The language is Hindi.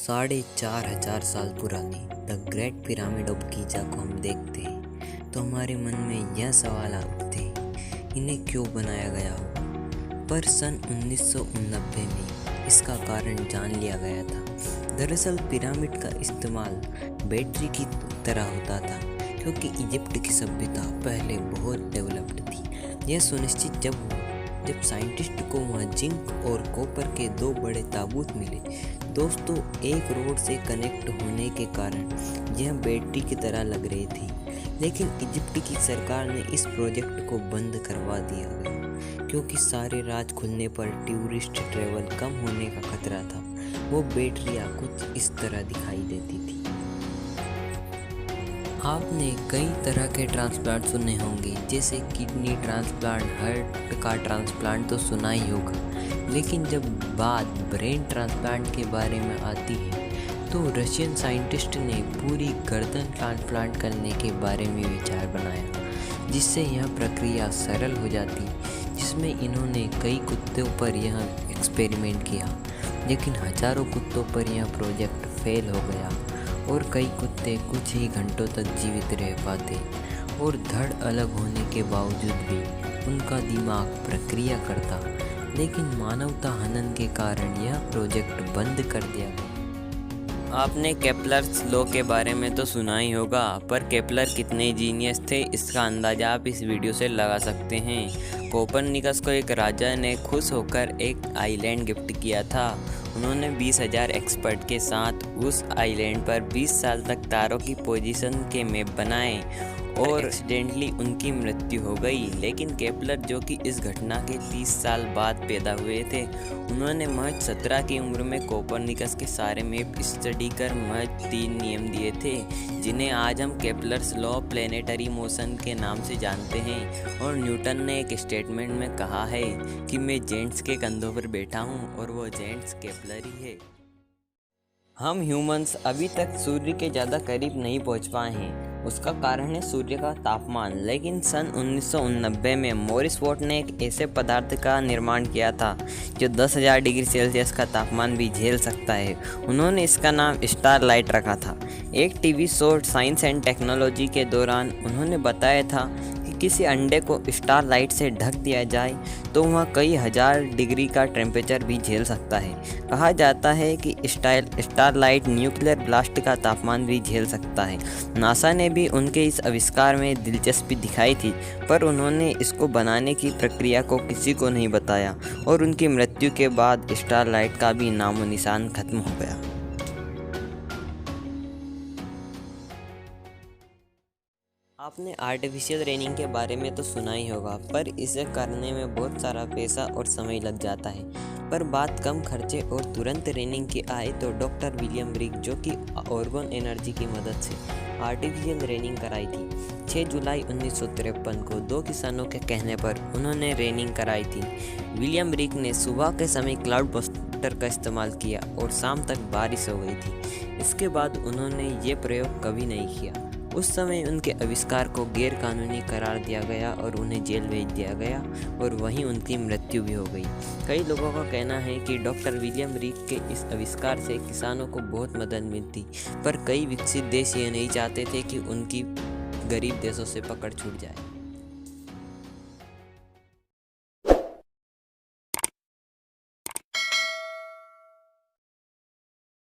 4,500 साल पुरानी the great pyramid of Giza को हम देखते हैं तो हमारे मन में यह सवाल उठते हैं, इन्हें क्यों बनाया गया होगा। पर सन 1990 में इसका कारण जान लिया गया था। दरअसल पिरामिड का इस्तेमाल बैटरी की तरह होता था, क्योंकि इजिप्ट की सभ्यता पहले बहुत डेवलप्ड थी। यह सुनिश्चित जब साइंटिस्ट को वहाँ जिंक और कॉपर के दो बड़े ताबूत मिले। दोस्तों, एक रोड से कनेक्ट होने के कारण यह बैटरी की तरह लग रही थी, लेकिन इजिप्ट की सरकार ने इस प्रोजेक्ट को बंद करवा दिया गया, क्योंकि सारे राज खुलने पर टूरिस्ट ट्रेवल कम होने का खतरा था। वो बैटरियाँ कुछ इस तरह दिखाई देती थी। आपने कई तरह के ट्रांसप्लांट सुने होंगे, जैसे किडनी ट्रांसप्लांट, हार्ट का ट्रांसप्लांट तो सुना ही होगा। लेकिन जब बात ब्रेन ट्रांसप्लांट के बारे में आती है तो रशियन साइंटिस्ट ने पूरी गर्दन ट्रांसप्लांट करने के बारे में विचार बनाया, जिससे यह प्रक्रिया सरल हो जाती, जिसमें इन्होंने कई कुत्तों पर यह एक्सपेरिमेंट किया। लेकिन हजारों कुत्तों पर यह प्रोजेक्ट फेल हो गया और कई कुत्ते कुछ ही घंटों तक जीवित रह पाते, और धड़ अलग होने के बावजूद भी उनका दिमाग प्रक्रिया करता। लेकिन मानवता हनन के कारण यह प्रोजेक्ट बंद कर दिया गया। आपने केपलर्स लॉ के बारे में तो सुना ही होगा, पर केपलर कितने जीनियस थे इसका अंदाज़ा आप इस वीडियो से लगा सकते हैं। कोपरनिकस को एक राजा ने खुश होकर एक आइलैंड गिफ्ट किया था। उन्होंने 20,000 एक्सपर्ट के साथ उस आइलैंड पर 20 साल तक तारों की पोजीशन के मैप बनाए और एक्सीडेंटली उनकी मृत्यु हो गई। लेकिन केपलर, जो कि इस घटना के 30 साल बाद पैदा हुए थे, उन्होंने महज 17 की उम्र में कोपरनिकस के सारे मैप स्टडी कर महज 3 नियम दिए थे, जिन्हें आज हम केपलर्स लॉ प्लेनेटरी मोशन के नाम से जानते हैं। और न्यूटन ने एक स्टेटमेंट में कहा है कि मैं जेंट्स के कंधों पर बैठा हूँ, और वो जेंट्स केपलर ही है। हम ह्यूमंस अभी तक सूर्य के ज़्यादा करीब नहीं पहुंच पाए हैं। उसका कारण है सूर्य का तापमान। लेकिन सन 1990 में मॉरिस वॉट ने एक ऐसे पदार्थ का निर्माण किया था जो 10,000 डिग्री सेल्सियस का तापमान भी झेल सकता है। उन्होंने इसका नाम स्टारलाइट रखा था। एक TV show science and technology के दौरान उन्होंने बताया था कि किसी अंडे को स्टारलाइट से ढक दिया जाए तो वह कई हजार डिग्री का टेम्परेचर भी झेल सकता है। कहा जाता है कि स्टारलाइट न्यूक्लियर ब्लास्ट का तापमान भी झेल सकता है। नासा ने भी उनके इस आविष्कार में दिलचस्पी दिखाई थी, पर उन्होंने इसको बनाने की प्रक्रिया को किसी को नहीं बताया, और उनकी मृत्यु के बाद स्टारलाइट का भी नामो निशान खत्म हो गया। आपने आर्टिफिशियल रेनिंग के बारे में तो सुना ही होगा, पर इसे करने में बहुत सारा पैसा और समय लग जाता है। पर बात कम खर्चे और तुरंत रेनिंग की आए तो डॉक्टर विलियम रिक, जो कि ऑर्गन एनर्जी की मदद से आर्टिफिशियल रेनिंग कराई थी। 6 जुलाई 1953 को 2 किसानों के कहने पर उन्होंने रेनिंग कराई थी। विलियम रिक ने सुबह के समय क्लाउड बस्टर का इस्तेमाल किया और शाम तक बारिश हो गई थी। इसके बाद उन्होंने ये प्रयोग कभी नहीं किया। उस समय उनके आविष्कार को गैर कानूनी करार दिया गया और उन्हें जेल भेज दिया गया, और वहीं उनकी मृत्यु भी हो गई। कई लोगों का कहना है कि डॉक्टर विलियम रिक के इस आविष्कार से किसानों को बहुत मदद मिलती, पर कई विकसित देश ये नहीं चाहते थे कि उनकी गरीब देशों से पकड़ छूट जाए।